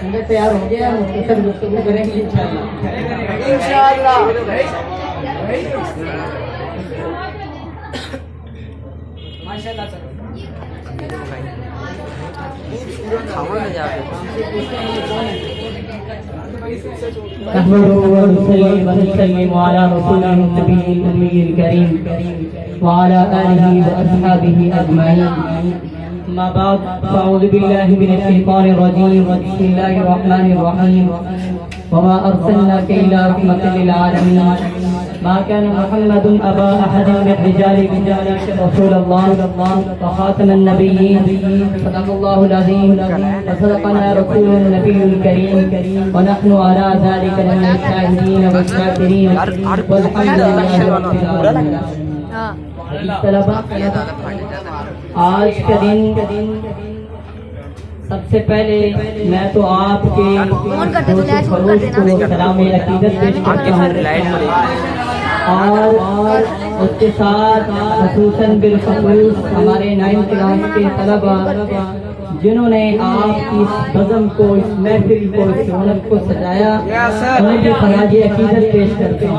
اندر تیار ہو گیا مختصر گفتگو کریں گے انشاءاللہ ماشاءاللہ نحمده ونسلم على رسوله النبي الأمي الكريم وعلى آله وأصحابه أجمعين. أما بعد فأعوذ بالله من الشيطان الرجيم. بسم الله الرحمن الرحيم. وما أرسلناك إلا رحمة للعالمين. ما كان محمد أبا أحد من رجالكم ولكن رسول الله وخاتم النبيين. صدق الله العظيم وصدقنا رسوله النبي الكريم ونحن على ذلك من الشاهدين والشاكرين والحمد لله رب العالمين. آج کا دن سب سے پہلے میں تو آپ کے خروش کو سلام عقیدت پیش کرتا ہوں اور اس کے ساتھ خصوصاً بالخصوص ہمارے 9th کلاس کے طلبہ جنہوں نے آپ کی اس بزم کو اس محفل کو اس رونق کو سجایا انہیں بھی خراج عقیدت پیش کرتے ہیں.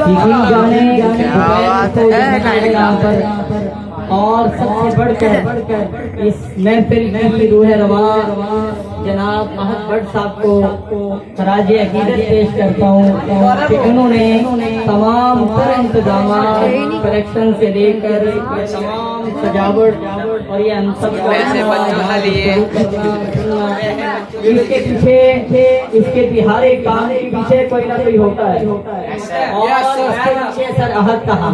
یقین جانے اور سب سے بڑھ کر اس محفل کی روح رواں جناب احد بٹ صاحب کو خراج عقیدت پیش کرتا ہوں کہ انہوں نے تمام تر انتظامات کلیکشن سے لے کر تمام سجاوٹ اور یہ ہم سب اس کے ہر ایک کام کے پیچھے کوئی نہ کوئی ہوتا ہے اور اس کے پیچھے سر احد کہا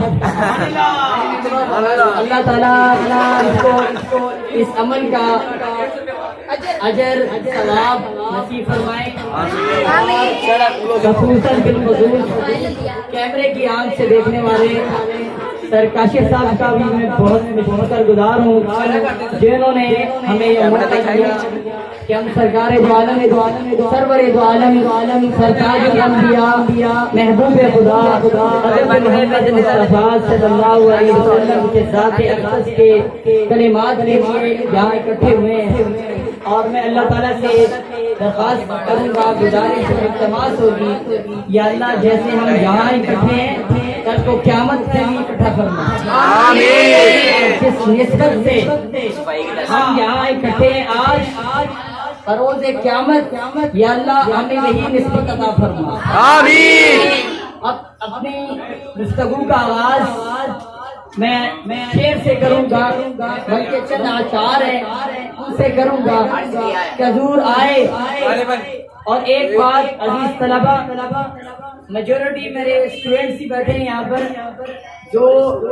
اللہ تعالیٰ اس عمل کا اجر ثواب نصیب فرمائے. خصوصاً بالخصوص کیمرے کی آنکھ سے دیکھنے والے سر کاشف صاحب کا بھی میں بہت شکر گزار ہوں جنہوں نے ہمیں یہ موقع دیا کہ ہم سرکار دو عالم سرور دو عالم سرکار الانبیاء محبوب خدا حضرت محمد مصطفیٰ صلی اللہ علیہ وسلم کے ذات اقدس کے کلمات کے لیے یہاں اکٹھے ہوئے ہیں اور میں اللہ تعالیٰ سے درخواست کروں گا گزارش التماس ہوگی یا اللہ جیسے ہم یہاں اکٹھے ہیں کل کو قیامت سے بھی اکٹھا فرما آمین. جس نسبت سے ہم یہاں اکٹھے ہیں آج بروز قیامت یا اللہ ہمیں یہی نسبت عطا فرما آمین. اب اپنی گفتگو کا آغاز میں شعر سے کروں گا بلکہ چند آشعار ہیں ان سے کروں گا کہ حضور آئے. اور ایک بات عزیز طلبہ میجورٹی میرے اسٹوڈنٹس ہی بیٹھے ہیں یہاں پر جو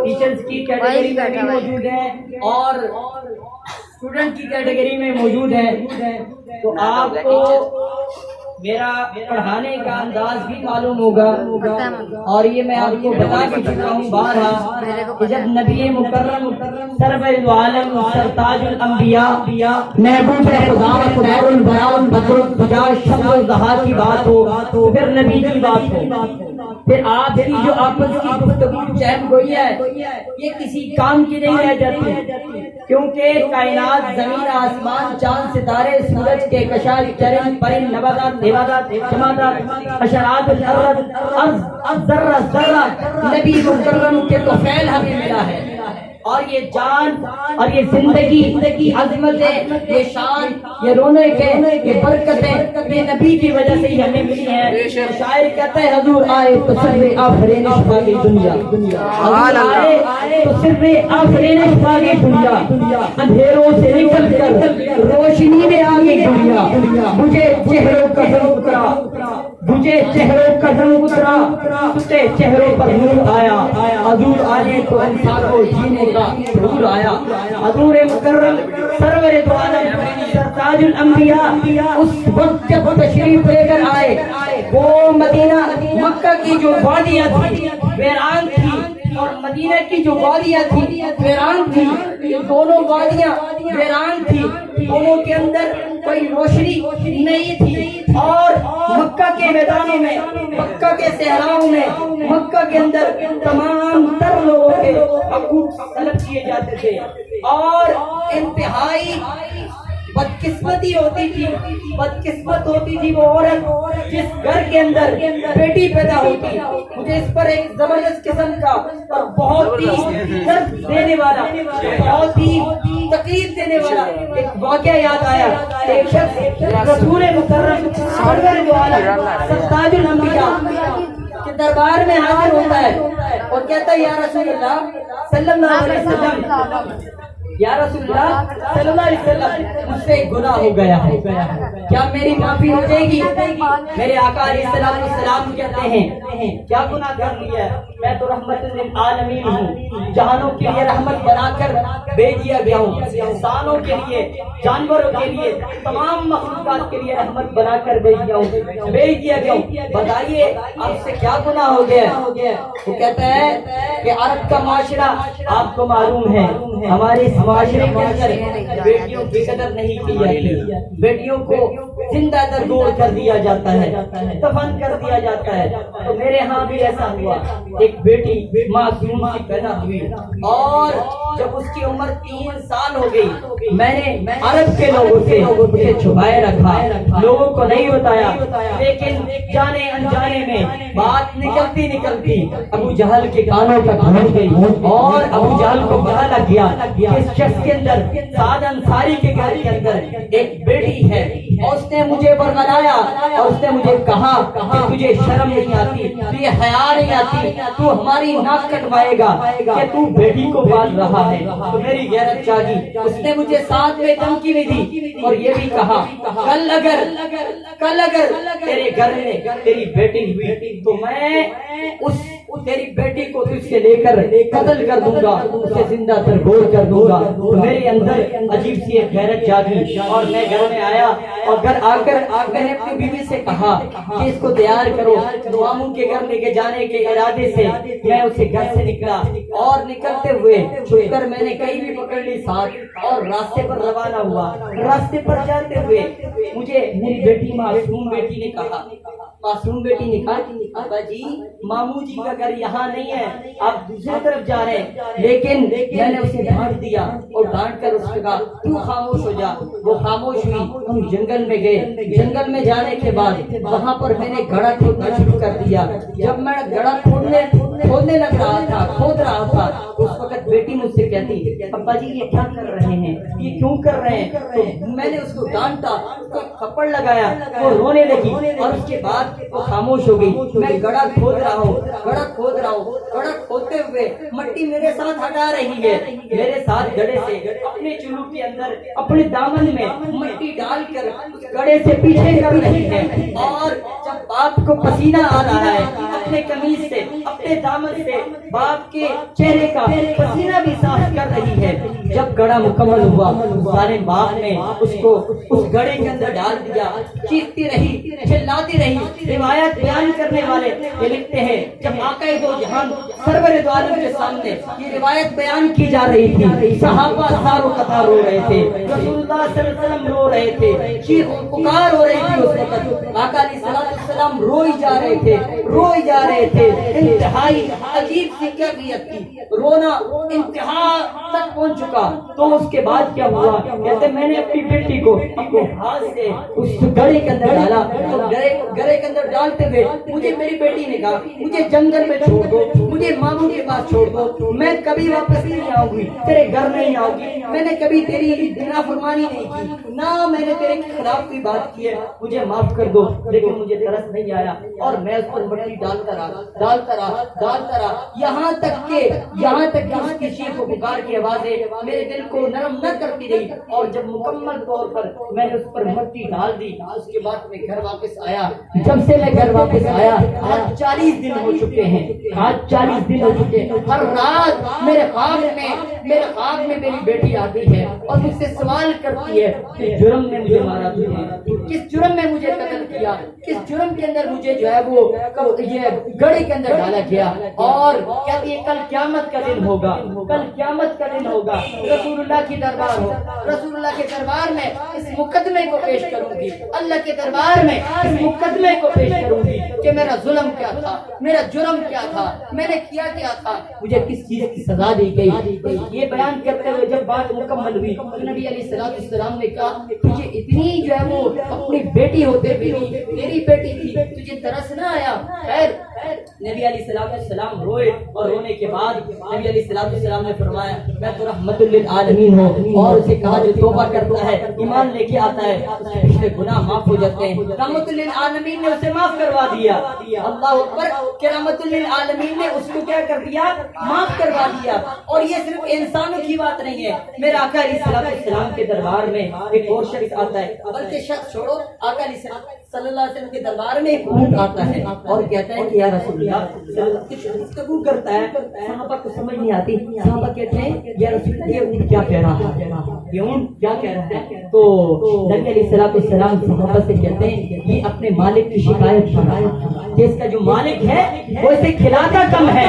ٹیچرز کی کیٹیگری میں بھی موجود ہیں اور اسٹوڈنٹ کی کیٹیگری میں موجود ہیں تو آپ کو میرا پڑھانے کا انداز بھی معلوم ہوگا اور یہ میں آپ کو بتا بھی چکا ہوں بارہا کہ جب نبی مکرم سرور عالم سرتاج الانبیاء محبوب خدا خیر البراء البدر الفجا شمس الضحیٰ کی بات ہو پھر نبی کی بات ہو پھر آپ کی جو آپس کی گفتگو چہل گوئی ہے یہ کسی کام کی نہیں رہ جاتی کیونکہ کائنات زمین آسمان چاند ستارے سورج کے کشاش چرند پرند نباتات دیواتات جمادات حشرات الارض ذرہ ذرہ نبی مکرم کے طفیل ہمیں ملا ہے اور یہ جان اور یہ زندگی عظمتیں یہ شان یہ رونق ہے یہ برکتیں یہ نبی کی وجہ سے ہی ہمیں ملی ہیں. شاعر کہتا ہے حضور آئے تو سر آفرین شفا گئی دنیا حضور آئے تو سر آفرین شفا گئی دنیا اندھیروں سے نکل کر روشنی میں آ گئی دنیا مجھے چہروں کا ظلم اترا مجھے چہروں کا ظلم اترا تجھے چہروں پر نور آیا حضور آئے تو انسان کو جینے کا حضور آیا. حضور مکرم سرور دو عالم سرتاج الانبیاء اس وقت جب تشریف لے کر آئے وہ مدینہ مکہ کی جو وادیاں تھی ویران تھی اور مدینہ کی جو وادیاں تھی ویران تھی یہ دونوں وادیاں ویران تھی دونوں کے اندر کوئی روشنی نہیں تھی اور مکہ کے میدانوں میں مکہ کے صحراؤں میں مکہ کے اندر تمام تر لوگوں کے حقوق طلب کیے جاتے تھے اور انتہائی بدقسمتی ہوتی تھی، بدقسمت ہوتی تھی وہ عورت جس گھر کے اندر بیٹی پیدا ہوتی. مجھے اس پر ایک زبردست قسم کا اور بہت ہی درد دینے والا، بہت ہی تکلیف دینے والا ایک واقعہ یاد آیا. ایک شخص رسول مکرم سرور دو عالم سرتاج الانبیاء کے دربار میں حاضر ہوتا ہے اور کہتا ہے یا رسول اللہ صلی اللہ علیہ وسلم، یا رسول اللہ صلی اللہ علیہ وسلم، مجھ سے ایک گناہ ہو گیا ہے، کیا میری معافی ہو جائے گی؟ میرے آقا علیہ السلام کہتے ہیں کیا گناہ کر لیا ہے؟ میں تو رحمت للعالمین ہوں، جہانوں کے لیے رحمت بنا کر بھیج دیا گیا ہوں، انسانوں کے لیے، جانوروں کے لیے، تمام مخلوقات کے لیے رحمت بنا کر بھیج دیا گیا ہوں. بتائیے آپ سے کیا گناہ ہو گیا؟ وہ کہتا ہے کہ عرب کا معاشرہ آپ کو معلوم ہے، ہمارے معاشرے کے اندر بیٹیوں کی قدر نہیں کی جاتی، بیٹیوں کو زندہ درگور کر دیا جاتا ہے، دفن کر دیا جاتا ہے. تو میرے ہاں بھی ایسا ہوا، ایک بیٹی معصوم سی پیدا ہوئی اور جب اس کی عمر 3 سال ہو گئی میں نے عرب کے لوگوں سے اسے چھپائے رکھا، لوگوں کو نہیں بتایا، لیکن جانے انجانے میں بات نکلتی ابو جہل کے کانوں تک پہنچ گئی اور ابو جہل کو پتہ لگ گیا کہ اس شخص کے اندر، سعد انصاری کے گھر کے اندر ایک بیٹی ہے. اور اس نے مجھے برگلایا اور اس نے مجھے کہا کہ تجھے شرم نہیں آتی، تجھے حیا نہیں آتی، تو ہماری ناک کٹوائے گا کہ تو بیٹی کو پال رہا ہے. تو میری غیرت جاگی. اس نے مجھے ساتھ میں دھمکی بھی دی اور یہ بھی کہا کل اگر تیرے گھر میں تیری بیٹی ہوئی تو میں اس تیری بیٹی کو تجھ سے لے کر قتل کر دوں گا، اسے زندہ درگور کر دوں گا. تو میرے اندر عجیب سی ایک غیرت جاگی اور میں گھر میں آیا اور گھر آ کر میں نے اپنی بیوی سے کہا کہ اس کو تیار کرو. ماموں کے گھر لے کے جانے کے ارادے سے میں اسے گھر سے نکلا اور نکلتے ہوئے چھپ کر میں نے کہیں بھی پکڑ لی ساتھ اور راستے پر روانہ ہوا. راستے پر جاتے ہوئے مجھے میری بیٹی معصوم بیٹی نے کہا ابا جی ماموں جی کا گھر یہاں نہیں ہے، آپ دوسری طرف جا رہے ہیں. لیکن میں نے اسے ڈانٹ دیا اور ڈانٹ کر اس نے کہا تو خاموش ہو جا. وہ خاموش ہوئی. ہم جنگل میں گئے. جنگل میں جانے کے بعد وہاں پر میں نے گڑھا کھودنا شروع کر دیا. جب میں گڑھا کھودنے لگ رہا تھا، کھود رہا تھا، اس وقت بیٹی مجھ سے کہتی ابا جی یہ کیا کر رہے ہیں، یہ کیوں کر رہے ہیں؟ تو میں نے اس کو ڈانٹا، اس کو تھپڑ لگایا، وہ رونے لگی اور اس کے بعد وہ خاموش ہو گئی. میں گڑھا کھود رہا ہوں. گڑھا کھودتے ہوئے مٹی میرے ساتھ ہٹا رہی ہے. میرے ساتھ گڑھے سے اپنے چلو کے اندر اپنے دامن میں مٹی ڈال کر اس گڑھے سے پیچھے کر رہی ہے. اور جب باپ کو پسینہ آ رہا ہے اپنے قمیص سے، اپنے دامن سے باپ کے چہرے کا پسینہ بھی صاف کر رہی ہے. جب گڑھا مکمل ہوا سارے باپ نے اس کو اس گڑھے کے اندر ڈال دیا. چیختی رہی، چلاتی رہی. روایت بیان کرنے والے یہ لکھتے ہیں جب آقا دو جہان سرور دو عالم کے سامنے یہ روایت بیان کی جا رہی تھی، صحابہ سارو قطار رو رہے تھے، رسول اللہ صلی اللہ علیہ وسلم رو رہے تھے، چیخ پکار ہو رہی تھی. اس وقت آقا علیہ السلام روئی جا رہے تھے. انتہائی عجیب سی کیفیت تھی، رونا انتہا تک پہنچ چکا. تو اس کے بعد کیا ہوا؟ کہتے میں نے اپنی بیٹی کو اپنے ہاتھ سے اس گڑھے کے اندر ڈالا. تو گڑھے کے اندر ڈالتے ہوئے مجھے میری بیٹی نے کہا مجھے جنگل میں چھوڑ دو، مجھے ماموں کے پاس چھوڑ دو، میں کبھی واپس نہیں آؤں گی، تیرے گھر نہیں آؤں گی. میں نے کبھی تیری نافرمانی نہیں کی، نہ میں نے تیرے خلاف کوئی بات کی ہے، مجھے معاف کر دو. لیکن مجھے ترس نہیں آیا اور میں اس پر مٹی ڈالتا رہا یہاں تک کہ اس کی چیخ و پکار کی آوازیں میرے دل کو نرم نہ کرتی رہی. اور جب مکمل طور پر میں نے اس پر مٹی ڈال دی اس کے بعد میں گھر واپس آیا. جب سے میں گھر واپس آیا آج 40 دن ہو چکے ہیں. ہر رات میرے خواب میں میری بیٹی آتی ہے اور مجھ سے سوال کرتی ہے کہ جرم نے مجھے مارا تھا، کس جرم میں مجھے قتل کیا، کس جرم کے اندر مجھے جو ہے وہ یہ گڑھے کے اندر ڈالا گیا. اور کہتی ہے کل قیامت کا دن ہوگا. رسول اللہ کی دربار ہو، رسول اللہ کے دربار میں اس مقدمے کو پیش کروں گی، اللہ کے دربار میں اس مقدمے کو پیش کروں گی کہ میرا ظلم کیا تھا، میرا جرم کیا تھا، میں نے کیا تھا، مجھے کس چیز کی سزا دی گئی. یہ بیان کرتے ہوئے جب بات مکمل ہوئی تو نبی علیہ السلام نے کہا تجھے اتنی جو ہے وہ اپنی بیٹی ہوتے ہوئے تیری بیٹی تھی تجھے ترس نہ آیا؟ خیر نبی علیہ السلام روئے اور رونے کے بعد نبی علیہ السلام نے فرمایا میں تو رحمت للعالمین ہوں، اور اسے کہا جو توبہ کرتا ہے ایمان لے کے آتا ہے پچھلے گناہ معاف ہو جاتے ہیں۔ رحمت للعالمین نے اسے معاف کروا دیا، اللہ اکبر کہ رحمت للعالمین نے اس کو کیا کر دیا؟ معاف کروا دیا۔ اور یہ صرف انسانوں کی بات نہیں ہے، میرے آقا علیہ السلام کے دربار میں ایک اور شخص آتا ہے، بلکہ شخص چھوڑو، آقا علیہ صلی اللہ علیہ وسلم کے دربار میں ایک اونٹ آتا ہے اور کہتا ہے کہ یا رسول اللہ، کچھ گفتگو کرتا ہے، صحابہ کو سمجھ نہیں آتی، صحابہ کہتے ہیں یا رسول اللہ یہ اونٹ کیا کہہ رہا ہے، یہ اونٹ کیا کہہ رہا ہے؟ تو نبی علیہ السلام صحابہ سے کہتے ہیں یہ اپنے مالک کی شکایت کر رہا ہے کہ اس کا جو مالک ہے وہ اسے کھلاتا کم ہے،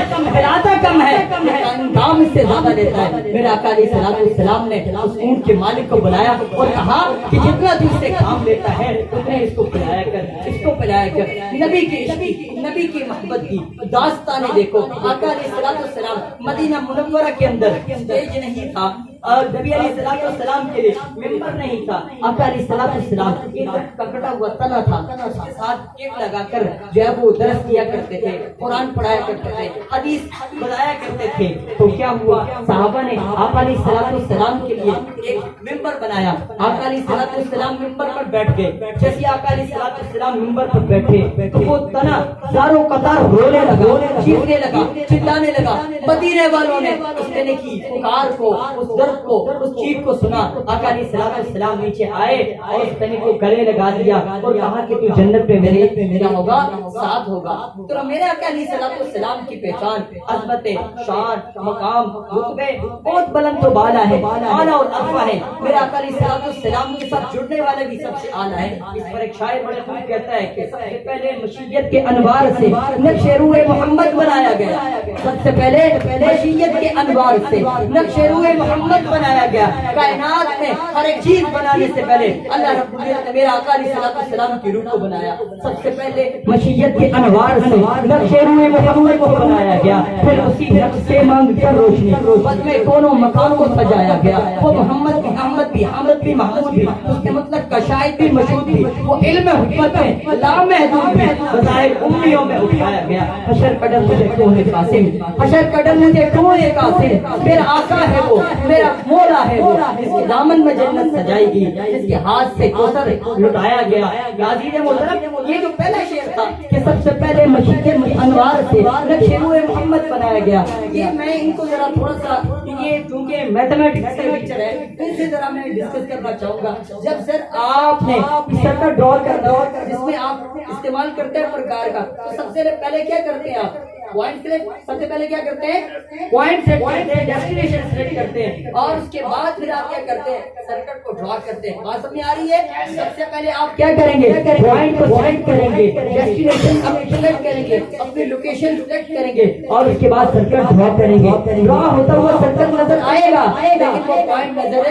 کام اس سے زیادہ دیتا ہے۔ میرے آقا علیہ السلام نے اس اونٹ کے مالک کو بلایا اور کہا کہ جتنا تو اس سے کام لیتا ہے اتنے اس کو پلایا کر، اس کو پلایا کر۔ نبی کی عشق کی، نبی کی محبت کی داستانیں دیکھو۔ آقا علیہ السلام مدینہ منورہ کے اندر اسٹیج نہیں تھا اور نبی علیہ السلام کے لیے ممبر نہیں تھا، آقا علیہ السلام ایک کا کٹا ہوا تنا تھا، اس کے ساتھ کیک لگا کر جو ہے وہ درس کیا کرتے تھے، قرآن پڑھایا کرتے تھے، حدیث بتایا کرتے تھے۔ تو کیا ہوا؟ صحابہ نے آقا علیہ السلام کے لیے ایک ممبر بنایا، آقا علیہ السلام ممبر پر بیٹھ گئے۔ جیسے آقا علیہ السلام ممبر پر بیٹھے تو وہ تنا زاروں قطار رونے لگا، چیخنے لگا، چلانے لگا۔ مدینے والوں نے اس تنے کی پکار کو، اس درد کو، اس چیخ کو سنا۔ آقا علیہ السلام نیچے آئے اور اس تنے کو گلے لگا دیا اور کہا کہ تو جنت میں میرا ہوگا، ساتھ ہوگا۔ تو میرے آقا علیہ السلام کی پہچان عظمت، شان، مقام، رتبے بہت بلند و بالا ہے، اعلیٰ اور ارفع ہے۔ میرے آقا علیہ السلام کے ساتھ جڑنے والے بھی سب سے اعلیٰ ہے۔ اس پر ایک شاعر بڑے خوب کہتا ہے کہ سب سے پہلے مشیت کے انوار سے نقش روح محمد بنایا گیا، سب سے پہلے مشیت کے انوار سے نقش روح محمد بنایا گیا۔ کائنات میں ہر ایک چیز بنانے سے پہلے اللہ رب العزت نے میرے آقا علیہ السلام کی روح کو بنایا، سب سے پہلے مشیت کے انوار سے نقش روح محمد کو بنایا گیا، پھر اسی نقش سے مانگ کر روشنی بس میں دونوں مقام کو سجایا گیا۔ وہ محمد بھی، احمد بھی، حامد بھی، محمود بھی، اس کے مطلب کشائد بھی، مشہود بھی، وہ علم حکمت میں لامحدود بھی، بظاہر امیوں میں اٹھایا گیا۔ حشر قدر مجھے کون ہے قاسم، حشر قدر مجھے کون ہے قاسم، میرا آقا ہے وہ، میرا مولا ہے وہ، جس کے دامن میں جنت سجائی گی، جس کے ہاتھ سے کوثر لٹایا گیا۔ عزیز محترم، یہ جو پہلا شعر تھا کہ سب سے پہلے مشیت انوار سے نقش روح محمد بنایا گیا، یہ میں ان کو ذرا تھوڑا سا، یہ چونکہ میتھمیٹکس کے ٹیچر ہے ان سے ذرا میں ڈسکس کرنا چاہوں گا۔ جب سر آپ نے سرکل ڈرا کرنا جس میں آپ استعمال کرتے ہیں پرکار کا، تو سب سے پہلے کیا کرتے ہیں آپ؟ پوائنٹ سلیکٹ، سب سے پہلے کیا کرتے ہیں؟ پوائنٹ سیٹ کرتے ہیں، ڈیسٹینیشن سلیکٹ کرتے ہیں، اور اس کے بعد پھر آپ کیا کرتے ہیں؟ سرکٹ کو ڈرا کرتے ہیں۔ بات سمجھ آ رہی ہے؟ سب سے پہلے آپ کیا کریں گے؟ پوائنٹ کو سلیکٹ کریں گے، ڈیسٹینیشن سلیکٹ کریں گے، اپنی لوکیشن سلیکٹ کریں گے، اور اس کے بعد سرکٹ ڈرا کریں گے۔ ڈرا ہوتا ہوا سرکٹ نظر آئے گا لیکن وہ پوائنٹ نظر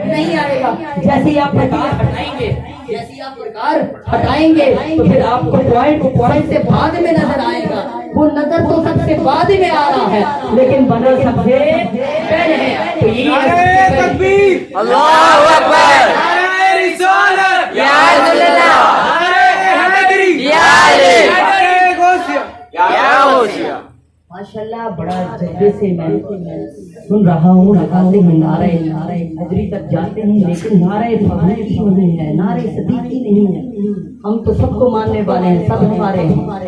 نہیں آئے گا۔ جیسے ہی آپ پرکار ہٹائیں گے، جیسے ہی آپ پرکار ہٹائیں گے تو پھر آپ کو پوائنٹ سے بعد میں نظر آئے گا۔ وہ نظر تو سب سے بعد میں آ رہا ہے لیکن بنا سب سے پہلے ہے۔ تو یہ تکبیر، اللہ اکبر، نعرہ رسالت، یا رسول اللہ، نعرہ حیدری، یا علی، نعرہ غوثیہ، یا غوثیہ۔ ماشاءاللہ بڑا جذبے سے میں سن رہا ہوں، لگاتے ہیں نعرہ حیدری تک جاتے ہیں لیکن نعرہ فاروقی نہیں ہے، نعرہ صدیقی نہیں ہے۔ ہم تو سب کو ماننے والے ہیں، سب ہمارے ہیں۔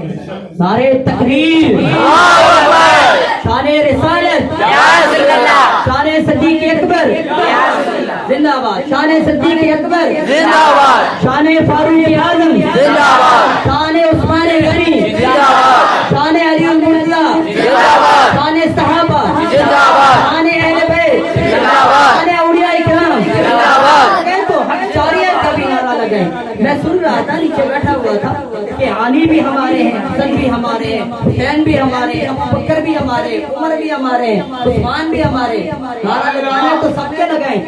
نعرہ تکبیر، اللہ اکبر، شان رسالت، یا رسول اللہ، شان صدیق اکبر، یا رسول اللہ، زندہ باد، شان صدیق اکبر، زندہ باد، شان فاروق اعظم، زندہ باد، شان عثمان غنی، زندہ باد، شان علی المرتضی، زندہ باد، شان صحابہ، زندہ باد، شان اہل بیت، زندہ باد، شان اولیاء کرام، زندہ باد۔ کہہ تو حق جاریت کا بھی نعرہ لگائیں۔ میں سن رہا تھا، نیچے بیٹھا ہوا تھا کہ علی بھی ہمارے ہیں، حسن بھی ہمارے ہیں، حسین بھی ہمارے ہیں، ابو بکر بھی ہمارے ہیں، عمر بھی ہمارے ہیں، عثمان بھی ہمارے ہیں۔ نعرہ لگانا تو سب کے لگائیں،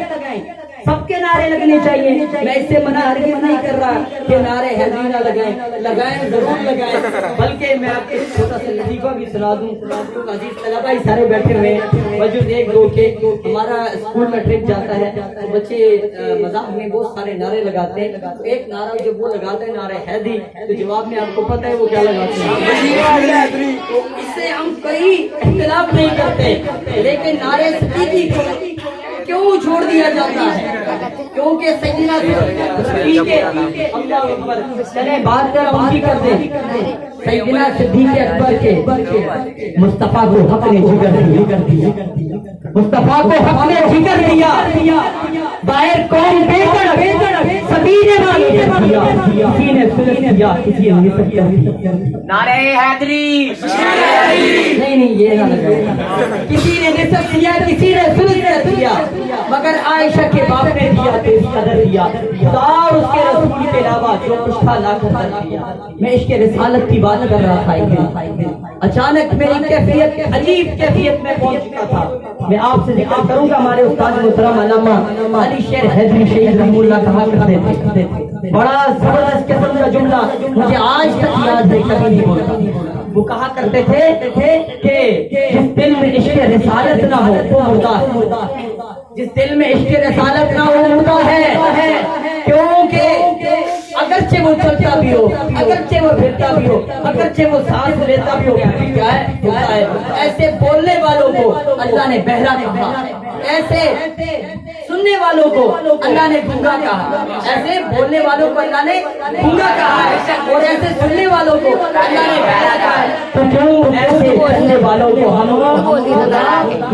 سب کے نعرے لگنے چاہیے. میں اس سے منع ہرگز نہیں کر رہا کہ نعرے حیدری نہ لگائیں ضرور لگائیں, بلکہ میں آپ کو چھوٹا سا لطیفہ بھی سنا دوں. عزیز طلباء ہی سارے بیٹھے ہوئے ہیں, وجود ایک دو کے ہمارا اسکول میں ٹرپ جاتا ہے تو بچے مذاق میں بہت سارے نعرے لگاتے ہیں. تو ایک نعرہ جب وہ لگاتے ہیں نعرہ حیدری, تو جواب میں آپ کو پتہ ہے وہ کیا لگاتے ہیں. تو اس سے ہم کوئی اختلاف نہیں کرتے, لیکن نعرے صدیقی کو کیوں چھوڑ دیا جاتا ہے؟ کیونکہ سیدنا صدیق اللہ اکبر, چلیں بات ان کی کر دیں. سیدنا صدیق اکبر کے مصطفیٰ کو حق نے جگر دیا, مصطفیٰ کو حق نے جگر دیا, باہر قوم بے کر سبھی نے مانی دیا, کسی نے سلس دیا کسی نے نصف دیا. نعرہ حیدری نہیں یہ نہ لگا, کسی نے نصف دیا کسی نے سلس دیا, مگر عائشہ کے باپ نے دیا تو اس قدر دیا. خدا اور اس کے رسول کے علاوہ جو کچھ تھا لا کر دیا. میں عشق رسالت کی بات کر رہا تھا, اچانک میری کیفیت عجیب کیفیت میں پہنچ چکا تھا. میں آپ سے ذکر کروں گا, ہمارے استاد محترم علامہ علی شیر حیدری شہید رحمہ اللہ کہا کرتے تھے, بڑا زبردست قسم کا جملہ مجھے آج تک یاد ہے, کبھی نہیں بولتا. وہ کہا کرتے تھے کہ جس دل میں عشق رسالت نہ ہو وہ مردہ ہے, جس دل میں عشق رسالت نہ ہو مردہ ہے. کیونکہ اگرچہ وہ چلتا بھی ہو, اگرچہ وہ پھرتا بھی ہو, اگرچہ وہ سانس لیتا بھی ہو, کیا ہے ہوتا ہے. ایسے بولنے والوں کو اللہ نے بہرا کہا, ایسے سننے والوں کو اللہ نے گونگا کہا, ایسے بولنے والوں کو اللہ نے گونگا کہا ہے, اور ایسے سننے والوں کو اللہ نے بہرا کہا ہے. تو کیوں ایسے سننے والوں کو ہم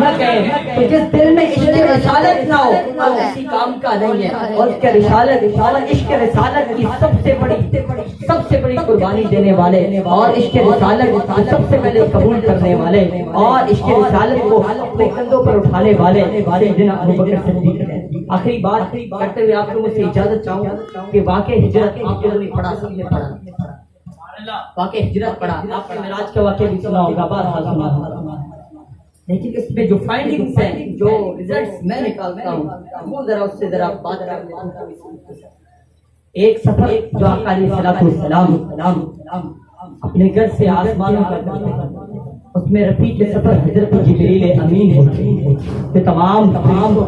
نہ کہیں؟ تو جس دل میں عشق رسالت نہ ہو وہ کسی کام کا نہیں ہے. اور اس کے عشق رسالت کی سب سے بڑی قربانی دینے والے, اور عشق رسالت کو سب سے پہلے قبول کرنے والے, اور عشق رسالت کو اپنے کندھوں پر اٹھانے والے سیدنا ابوبکر صدیق ہیں. آخری بات کرتے ہوئے آپ لوگوں سے اجازت چاہوں گا کہ واقع ہجرت آپ لوگوں نے پڑھا, سب نے پڑھا, واقع ہجرت پڑھا. آپ نے معراج کا واقعہ بھی سنا ہوگا, بار سنا ہوگا, لیکن اس میں جو فائنڈنگز ہیں, جو ریزلٹس میں نکالتا ہوں, وہ ذرا اس سے ذرا بات کر لیتے ہیں. ایک سفر جو آقا علیہ السلام اپنے گھر سے آسمانوں کا کرتے ہیں, اس میں رفیق سفر حضرت جبریل امین ہوتے ہیں, تمام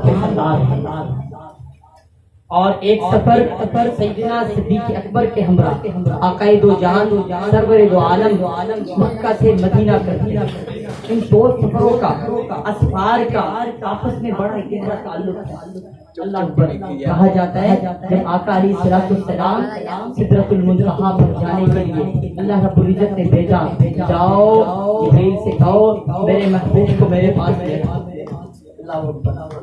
کے سردار. اور ایک سفر سیدنا صدیق اکبر کے ہمراہ آقا دو جہان سرور دو عالم مکہ سے مدینہ کر دیا. ان دو سفروں کا اسفار کا آپس میں بڑا گہرا تعلق ہے. اللہ اکبر کہا جاتا ہے جب آقا علیہ السلام سدرۃ المنتہا پر جانے کے لیے اللہ رب العزت نے بھیجا, جاؤ جبریل سے کہو میرے محبوب کو میرے پاس لے آؤ,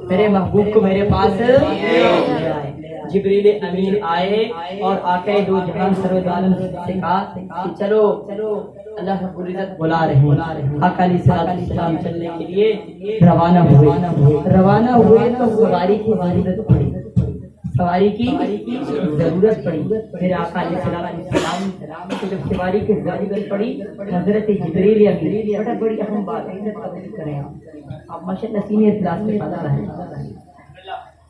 میرے محبوب کو میرے پاس لے آئے. جبریل امین آئے اور آقا دو جہان سرور عالم سے کہا کہ چلو اللہ رب العزت بلا رہے ہیں. آقا علیہ السلام چلنے کے لیے روانہ ہوئے تو سواری کی ضرورت پڑی, سواری کی ضرورت پڑی. پھر آقا علیہ السلام کو جب سواری کی ضرورت پڑی, حضرت جبریل امین بڑی اہم بات کریں آپ ماشاءاللہ سینئر کلاس میں پڑھا رہے ہیں.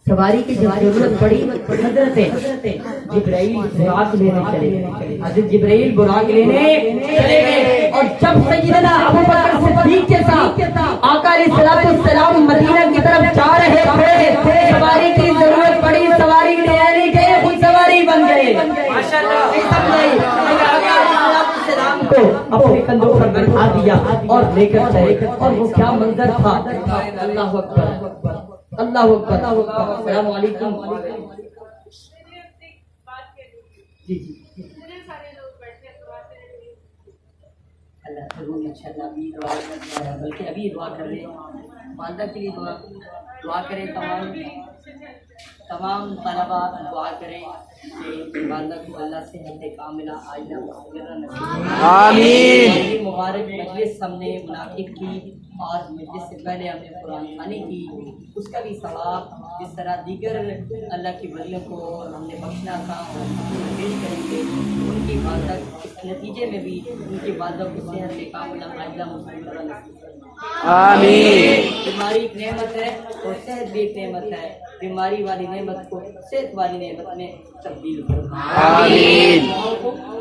سواری کی جب ضرورت پڑی حضرت جبرائیل براق لینے چلے گئے, حضرت جبرائیل براق لینے چلے گئے. اور جب سیدنا ابوبکر صدیق کے ساتھ آقا علیہ السلام مدینہ کی طرف جا رہے تھے, سواری کی ضرورت پڑی, سواری نہیں گئے, خود سواری بن گئے. کو اپنے کندھوں پر بٹھا دیا اور لے کر چلے. اور وہ کیا منظر تھا, اللہ اکبر اللہ اکبر. السلام علیکم. جی اللہ ضرور انشاءاللہ ابھی دعا کر رہا ہے, بلکہ ابھی دعا کر رہے ہیں, والدہ کے لیے دعا کریں. تمام طلبہ دعا کریں کہ والدہ کو اللہ سے حد کاملہ عاجلہ مستمرہ نصیب آمین. یہ مبارک مجلس ہم نے منعقد کی, اور مجلس سے پہلے ہم نے قرآن خوانی کی, اس کا بھی ثواب جس طرح دیگر اللہ کی ولیوں کو ہم نے بخشنا تھا پیش کریں گے. ان کی والدہ اس نتیجے میں بھی ان کی والدہ کو صحت کاملہ عاجلہ مستمرہ نصیب آمین بیماری ایک نعمت ہے اور صحت بھی ایک نعمت ہے. بیماری والی نعمت کو صحت والی نعمت میں تبدیل کرو. آمین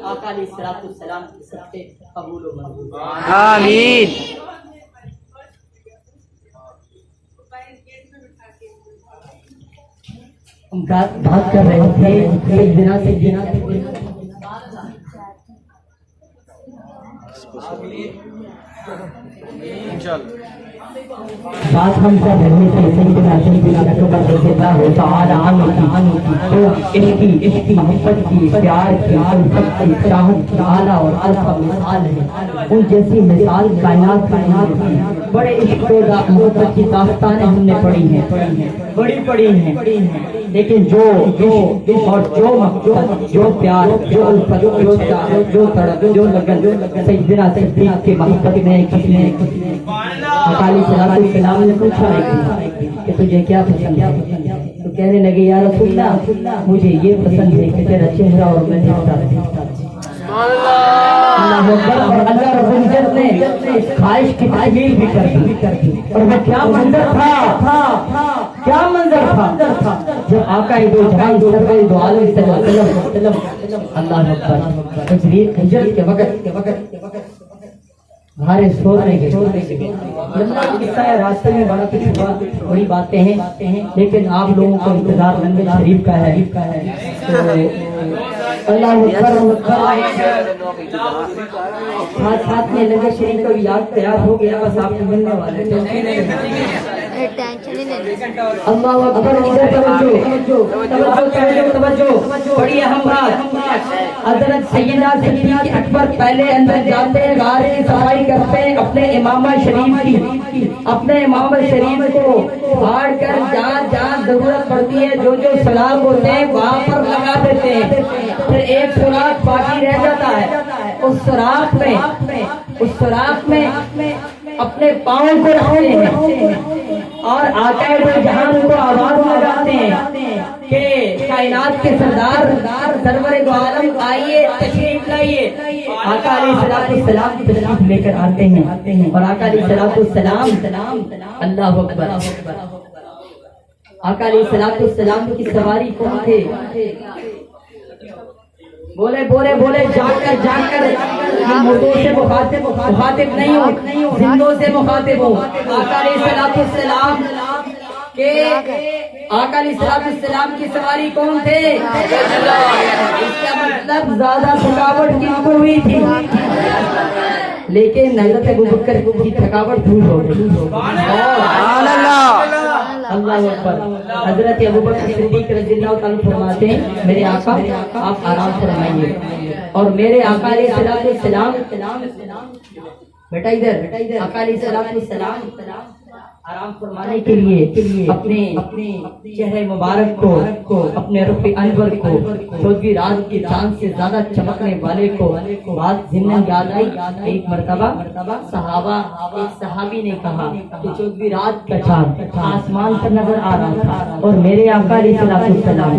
آقا علیہ الصلوۃ والسلام کی سب سے قبول و منظور. آمین. ہم بات کر رہے تھے ایک دن سے بات ہم کر رہے تھے سیدنا اکبر رضی اللہ تعالی عنہ کی عشق کی محبت کی پیار کی الفت کی چاہت کی اعلیٰ اور الفا مثال ہے. ان جیسی مثال کائنات کی بڑے عشق و محبت کی داستانیں ہم نے پڑھی ہیں, بڑی پڑھی ہیں, لیکن جو اور جو محبت, جو پیار, جو الفت, جو چاہت, جو تڑپ, جو لگن سیدنا صدیق کی محبت میں کسی نے اکالی صلاح السلام نے پوچھا کہ تجھے کیا پسند ہے؟ تو کہنے لگے یا رسول اللہ مجھے یہ پسند ہے کہ تیرا چہرہ اور میں دیکھتا. اللہ اکبر. اور اللہ رب العزت نے اس خواہش کی تعبیر بھی کر دی. اور وہ کیا منظر تھا, کیا منظر تھا جب آقا دو جہان سرور دو عالم صلی اللہ علیہ وسلم اللہ اکبر ہجرت کے وقت ہمارے سونے کے لمبا قصہ ہے, راستے میں بڑا کچھ ہوا, بڑی باتیں ہیں, لیکن آپ لوگوں کو انتظار لنگر شریف کا ہے. اللہ ساتھ میں لنگر شریف کا بھی یاد تیار ہو گیا, بس آپ کو ملنے والے اللہ اکبر. توجہ, بڑی اہم بات. حضرت سیدنا صدیق اکبر پہلے اندر جاتے ہیں, غار کی صفائی کرتے ہیں, اپنے امامہ شریف کو پھاڑ کر جہاں جضرورت پڑتی ہے جو سراغ ہوتے ہیں وہاں پر لگا دیتے ہیں. پھر ایک سوراخ باقی رہ جاتا ہے, اس سوراخ میں اپنے پاؤں کو رکھتے ہیں اور آقا دو جہان کو آواز لگاتے ہیں کہ کائنات کے سردار سرور دو عالم آئیے, تشریف لائیے. آقا علیہ السلام تشریف لے کر آتے ہیں اور آقا علیہ السلام اللہ اکبر. آقا علیہ السلام کی سواری کون تھے؟ بولے جا کر مردوں سے مخاطب نہیں ہو, زندوں سے مخاطب ہو. آقا علیہ السلام کی سواری کون تھے؟ اس کا مطلب زیادہ تھکاوٹ کن کو ہوئی تھی, لیکن حضرت ابوبکر کی تھکاوٹ دور ہو گئی. اللہ اکبر. حضرت ابوبکر صدیق رضی اللہ تعالیٰ فرماتے ہیں میرے آقا آپ آرام سے رہائیے, اور میرے آقا علیہ السلام بیٹا ادھر آقا علیہ السلام آرام فرمانے کے لیے اپنے چہرے مبارک کو, اپنے رخ انور کو, چودھویں رات کی چاند سے زیادہ چمکنے والے کو بات ضمن یاد آئی. ایک مرتبہ صحابی نے کہا کہ چودھویں رات کا چاند آسمان پر نظر آ رہا تھا اور میرے آقا علیہ السلام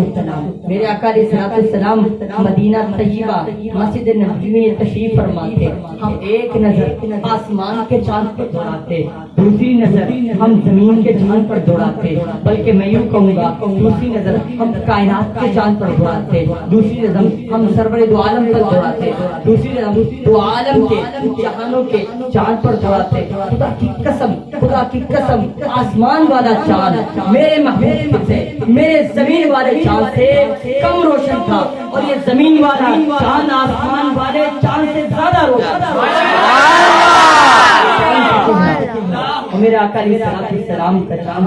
مدینہ طیبہ مسجد نبوی میں تشریف فرما تھے. ہم ایک نظر آسمان کے چاند پر دوڑاتے, دوسری نظر ہم زمین کے چاند پر دوڑاتے, بلکہ میں یوں کہوں گا دوسری نظر ہم کائنات کے چاند پر دوڑاتے, دوسری نظر ہم سرور دو عالم پر دوڑاتے, دوسری نظر دو عالم کے جہانوں کے چاند پر دوڑاتے. خدا کی قسم آسمان والا چاند میرے محبوب سے, میرے زمین والے چاند سے کم روشن تھا, اور یہ زمین والا چاند آسمان والے چاند سے زیادہ روشن تھا. میرے آقا علیہ السلام کا چاند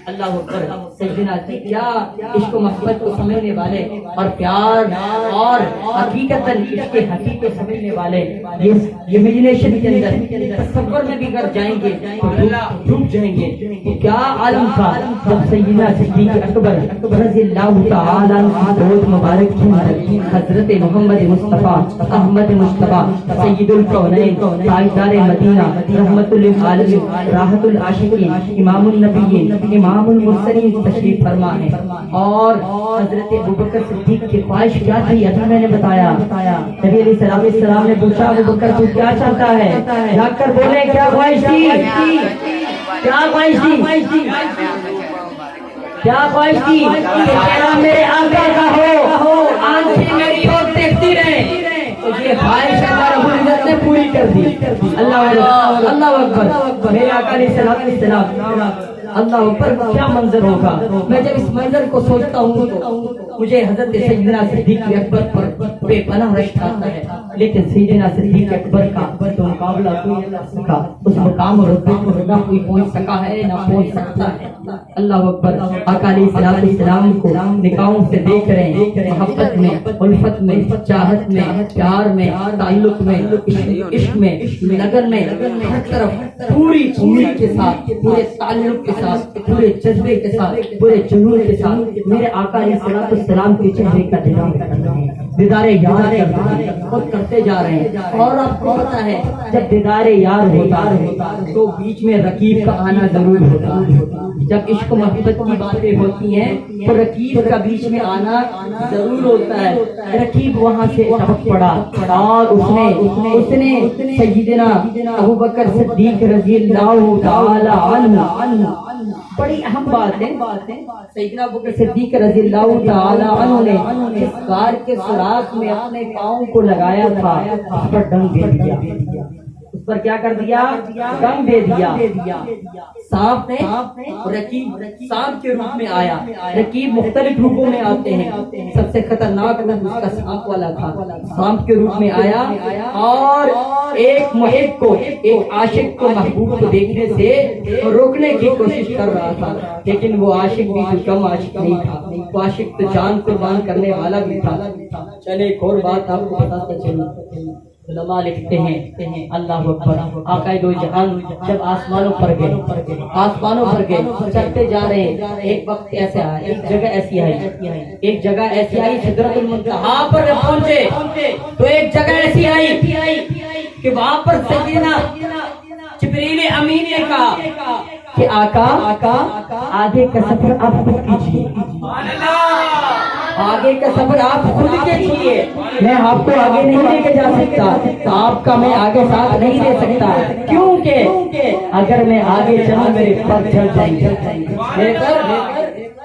اللہ اکبر. سیدنا کیا عشق و محبت کو سمجھنے والے اور پیار اور حقیقتاً عشق حقیقت کو سمجھنے والے یہ امیجنیشن کے اندر تصور میں بھی اگر جائیں گے تو ڈوب جائیں گے. کیا عالم تھا جب سیدنا صدیق اکبر رضی اللہ تعالیٰ عنہ روز مبارک کی حضرت محمد مصطفیٰ احمد مصطفیٰ سید الکونین تاجدار مدینہ رحمت للعالمین راحت العاشقین امام النبیین امام المرسلین تشریف فرما ہے، اور حضرت ابوبکر صدیق کی خواہش کیا تھی ابھی میں نے بتایا۔ نبی علیہ السلام نے پوچھا ابوبکر تو کیا چاہتا ہے؟ جا کر بولے کیا خواہش تھی؟ کیا خواہش تھی؟ کیا خواہش تھی؟ کہ میرا میرے آقا کا ہو، آنکھیں میری اور دیکھتی رہے۔ تو یہ خواہش اللہ رب العزت نے پوری کر دی۔ اللہ اکبر، میرے آقا علیہ السلام، اللہ اکبر، کیا منظر ہوگا۔ میں جب اس منظر کو سوچتا ہوں تو مجھے حضرت سیدنا صدیق اکبر پر بے پناہ رشک آتا ہے، لیکن سیدنا صدیق اکبر کا تو مقابلہ کوئی نہ سکا، اس مقام اور رتبے کو نہ کوئی پہنچ سکا ہے نہ پہنچ سکتا ہے۔ اللہ اکبر، آقا علیہ السلام کو نگاہوں سے دیکھ رہے ہیں، محبت میں، الفت میں، چاہت میں، پیار میں، تعلق میں، عشق میں، لگن میں، ہر طرف پوری امید کے ساتھ، پورے تعلق کے ساتھ، پورے جذبے کے ساتھ، پورے جنون کے ساتھ میرے آقا علیہ السلام کے چہرے کا دیدار یار خود کرتے جا رہے ہیں۔ اور آپ کو پتا ہے جب دیدار یار ہوتا ہے تو بیچ میں رقیب کا آنا ضرور ہوتا ہے۔ جب عشق و محبت کی باتیں ہوتی ہیں تو رقیب کا بیچ میں آنا ضرور ہوتا ہے۔ رقیب وہاں سے ٹپک پڑا اور اس نے سیدنا ابوبکر صدیق رضی اللہ تعالی عنہ، بڑی اہم بات ہے، سیدنا ابوبکر صدیق رضی اللہ تعالی عنہ نے جس غار کے سوراخ میں اپنے پاؤں کو لگایا تھا اس پر ڈنگ دے دیا، اس پر کیا کر دیا؟ ڈنگ دے دیا۔ سانپ نے، رقیب سانپ کے روپ میں آیا۔ رقیب مختلف روپوں میں آتے ہیں، سب سے خطرناک روپ اس کا سانپ والا تھا، سانپ کے روپ میں آیا اور ایک محب کو، ایک عاشق کو، محبوب کو دیکھنے سے روکنے کی کوشش کر رہا تھا، لیکن وہ عاشق بھی کوئی کم عاشق نہیں تھا، وہ عاشق تو جان قربان کرنے والا بھی تھا۔ چلے ایک اور بات آپ کو بتاتا چلوں، علماء لکھتے ہیں اللہ اکبر، آقا دو جہان جب آسمانوں پر گئے چلتے جا رہے ہیں، ایک وقت ایسا آیا، ایک جگہ ایسی آئی سدرۃ المنتہا پر جب پہنچے تو ایک جگہ ایسی آئی کہ وہاں پر سیدنا جبریل امین نے کہا کہ آقا آگے کا سفر آپ خود کیجیے، آگے کا سفر آپ خود کیجیے، میں آپ کو آگے نہیں لے کے جا سکتا، آپ کا میں آگے ساتھ نہیں دے سکتا، کیونکہ اگر میں آگے چلوں میرے پر چل جائیں گے۔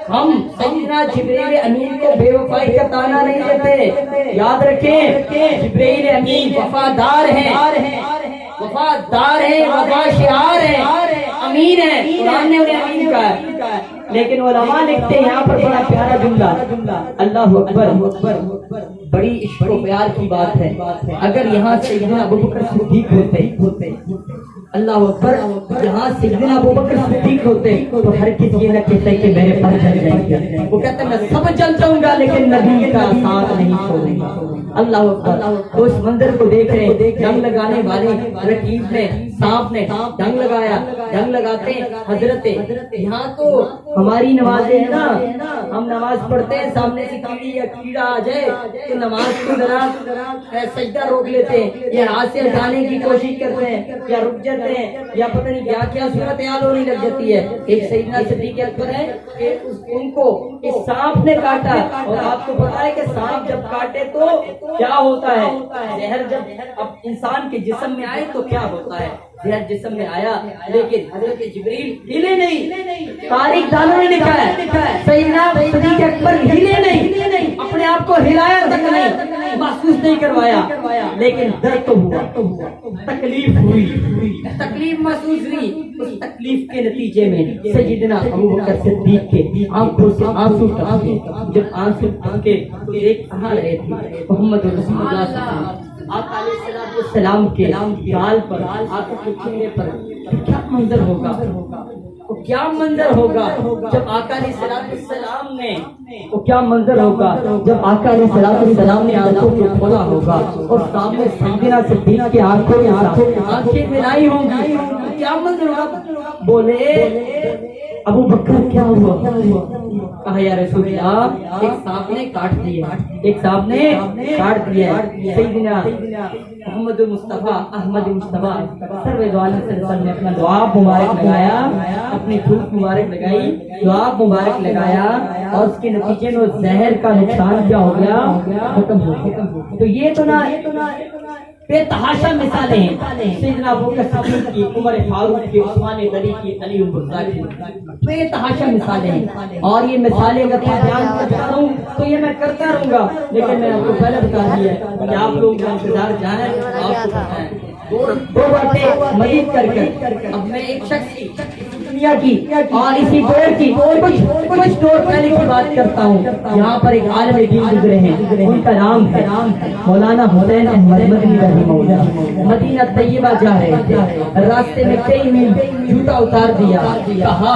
ہم سیدنا جبریل امین کو بے وفائی کا تانا نہیں دیتے، یاد رکھیں جبریل امین وفادار ہیں، وفا شعار ہیں، امین ہیں، قرآن نے انہیں امین کہا ہے۔ لیکن علماء لکھتے ہیں یہاں پر بڑا پیارا جملہ، اللہ اکبر، بڑی عشق و پیار کی بات ہے۔ اگر یہاں سیدنا ابوبکر صدیق ہوتے، اللہ اکبر، یہاں سیدنا ابوبکر صدیق ہوتے تو ہر کسی یہ نہ کہتے کہ میرے پر چل جائیں گے، وہ کہتے ہیں میں سب چل جاؤں گا لیکن نبی کا ساتھ نہیں چھوڑوں گا۔ اللہ اکبر، اس منظر کو دیکھ رہے ہیں، جنگ لگانے والے رقیب نے، سانپ نے جنگ لگایا، جنگ لگاتے حضرت، یہاں تو ہماری نمازیں ہیں نا، ہم نماز پڑھتے ہیں سامنے سے کیڑی یا کیڑا آ جائے تو نماز کو ذرا سجدہ روک لیتے ہیں، یا ہاتھ سے ہٹانے کی کوشش کرتے ہیں، یا رک جاتے ہیں، یا پتہ نہیں کیا صورتحال ہونے لگ جاتی ہے۔ ایک سیدنا صدیق اکبر ہے کہ ان کو اس سانپ نے کاٹا، اور آپ کو پتا ہے کہ سانپ جب کاٹے تو کیا ہوتا ہے، زہر جب اب انسان کے جسم میں آئے تو کیا ہوتا ہے، زہر جسم میں آیا، لیکن حضرت جبریل ہلے نہیں۔ تاریخ دانوں نے لکھا ہے سیدنا صدیق اکبر ہلے نہیں، اپنے آپ کو ہلایا تک نہیں، محسوس نہیں کروایا، لیکن درد تو ہوا، تکلیف ہوئی، تکلیف محسوس ہوئی۔ اس تکلیف کے نتیجے میں سیدنا ابوبکر صدیق کے آنکھوں سے آنسو ٹپکے، جب آنسو ٹپکے تو ایک کہاں رہے تھے محمد رسول اللہ صلی اللہ علیہ وسلم، آقا علیہ السلام کے گال پر، آقا کے چہرے پر کیا منظر ہوگا، کیا منظر ہوگا جب آقا علیہ السلام نے، کیا منظر ہوگا جب آقا علیہ السلام نے آنکھوں کو کھولا ہوگا اور سامنے سیدنا صدیق کی آنکھوں میں آنکھیں ملائی ہوں گی، کیا منظر ہوگا۔ بولے ابو بکر کیا ہوا؟ کہا یا رسول اللہ ایک سانپ نے کاٹ دیا، ایک سانپ نے کاٹ دیا۔ سیدنا محمد مصطفیٰ احمد مصطفیٰ سرور دو عالم صلی اللہ علیہ وسلم نے اپنا دعا مبارک لگایا، اپنی دھوپ مبارک لگائی، دعا مبارک لگایا، اور اس کے نتیجے میں زہر کا نقصان کیا ہو گیا؟ ختم ہو گیا۔ تو یہ تو نہ بے تحاشا مثالیں ہیں، سیدنا ابوبکر صدیق کی، عمر فاروق کی، عثمان غنی کی، علی الرضا کی، بے تحاشا مثالیں ہیں۔ اور یہ مثالیں اگر میں بیان کرتا رہوں تو یہ میں کرتا رہوں گا، لیکن میں آپ کو پہلے بتا دیا کہ آپ لوگ کا انتظار جانا ہے، آپ کو پتہ ہے۔ دو باتیں مزید کر کر اب میں ایک شخص کی دنیا کی اور اسی دور کی کچھ دور پہلے کی بات کرتا ہوں۔ یہاں پر ایک عالم دین گزرے ہیں، ان کا نام ہے مولانا حسین احمد مدنی رحمہ اللہ۔ مدینہ طیبہ جا رہے تھے، راستے میں کئی میل جوتا اتار دیا، کہا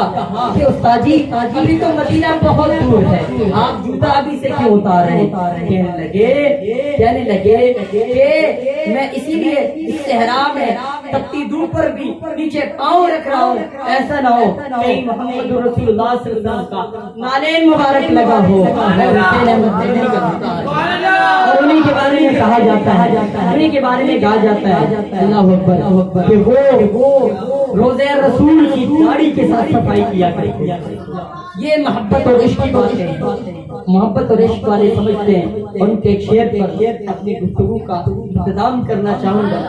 کہ استاد جی ابھی تو مدینہ بہت دور ہے، آپ جوتا ابھی سے کیوں اتار رہے ہیں؟ کہنے لگے کہ میں اسی لیے اس صحرا میں تپتی دھوپ پر بھی نیچے پاؤں رکھ رہا ہوں، ایسا نہ ہو کہیں محمد رسول اللہ صلی اللہ علیہ وسلم کا نالین مبارک لگا ہو۔ اور انہی کے بارے میں کہا جاتا ہے، انہی کے بارے میں کہا جاتا ہے اللہ اکبر کہ وہ روزہ رسول کی داڑھی کے ساتھ صفائی کیا کرتے ہیں۔ یہ محبت اور عشق کی بات ہے، محبت اور عشق والے سمجھتے ہیں۔ ان کے ایک شعر پر اپنی گفتگو کا اختتام کرنا چاہوں گا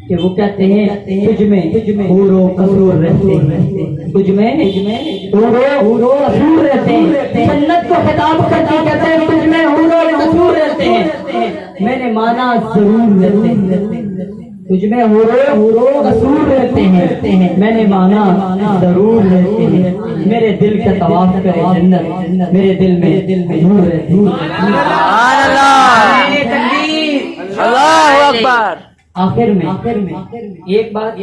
کہ وہ کہتے ہیں تجھ میں حور و قصور رہتے ہیں، تجھ میں حور و قصور رہتے ہیں، جنت کو خطاب کرتے کہتے ہیں تجھ میں حور و قصور رہتے ہیں، میں نے مانا ضرور رہتے ہیں، تجھ میں حور و قصور رہتے ہیں، میں نے مانا ضرور رہتے ہیں، میرے دل کا طواف کرے جنت، میرے دل میں نور رہتے ہیں۔ سبحان اللہ، اللہ اکبر۔ آخر میں ایک بات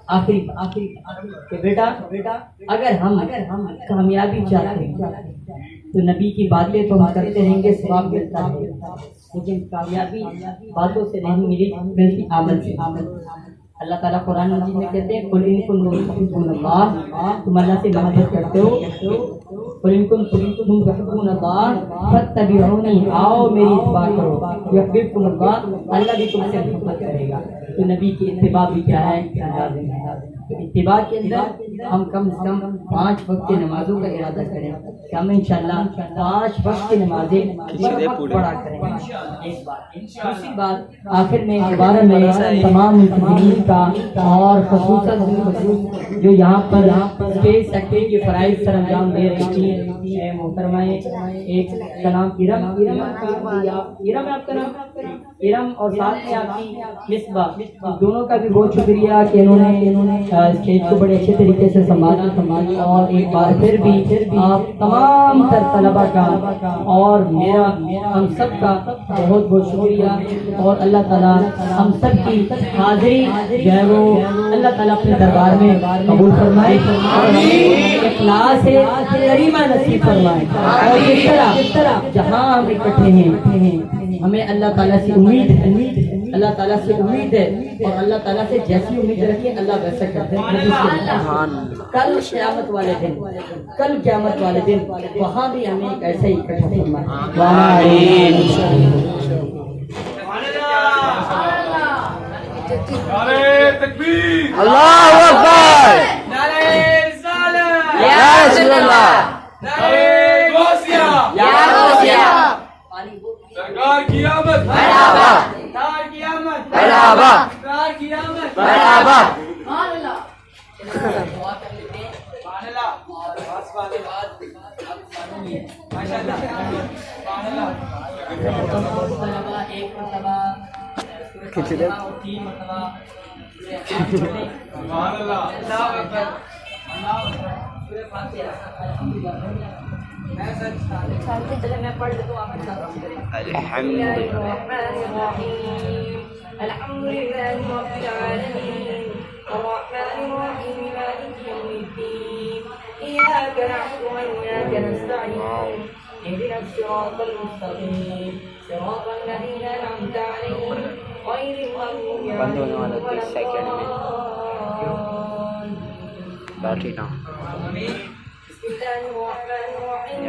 آخری کہ بیٹا اگر ہم کامیابی چاہتے ہیں تو نبی کی باتیں تو ہم کرتے رہیں گے، ثواب ملتا ہے، لیکن کامیابی باتوں سے نہیں ملتی عمل سے۔ اللہ تعالیٰ قرآن مجید میں کہتے ہیں قل ان کنتم تحبون اللہ، تم اللہ سے محبت کرتے ہو، قل ان کنتم تحبون اللہ فاتبعونی، آؤ میری اتباع کرو، یحببکم اللہ، اللہ بھی تم سے محبت کرے گا۔ تو نبی کی اتباع بھی کیا ہے؟ تو اتباع کے اندر ہم کم از کم 5 وقت کی نمازوں کا ارادہ کریں کہ ہم انشاءاللہ 5 وقت کی نمازیں پڑھا کریں۔ ایک بات، دوسری بات آخر میں دوبارہ میں تمام مجاہدین کا اور خصوصاً جو یہاں پر اسٹیج سیکٹری کے فرائض سر انجام دے رہی تھی محترمہ، ایک کا نام ارم آپ کا نام ارم اور ساتھ میں آپ کی مصباح، دونوں کا بھی بہت شکریہ کہ انہوں نے اسٹیج کو بڑے اچھے طریقے سے سنبھالا، اور ایک بار پھر بھی آپ تمام تر طلبہ کا اور میرا ہم سب کا بہت بہت شکریہ، اور اللہ تعالیٰ ہم سب کی حاضری جو ہے وہ اللہ تعالیٰ اپنے دربار میں قبول فرمائے اور اخلاص کریمہ نصیب فرمائے، اور اس طرح جہاں ہم اکٹھے ہیں ہمیں اللہ تعالیٰ سے امید ہے، اللہ تعالیٰ سے امید ہے، اور اللہ تعالیٰ سے جیسی امید رکھیں اللہ ویسا کرتے ہیں۔ کل قیامت والے دن وہاں بھی ہمیں ایک ایسا ہی اکٹھا فرمائے۔ اللہ اکبر، یا رسول اللہ، سرکار کی آمد، مرحبا، سرکار کی آمد، مرحبا، سرکار کی آمد، مرحبا۔ الحمد لله رب العالمين الرحمن الرحيم مالك يوم الدين إياك نعبد وإياك نستعين اهدنا الصراط المستقيم صراط الذين أنعمت عليهم غير المغضوب عليهم ولا الضالين بسم الله الرحمن الرحيم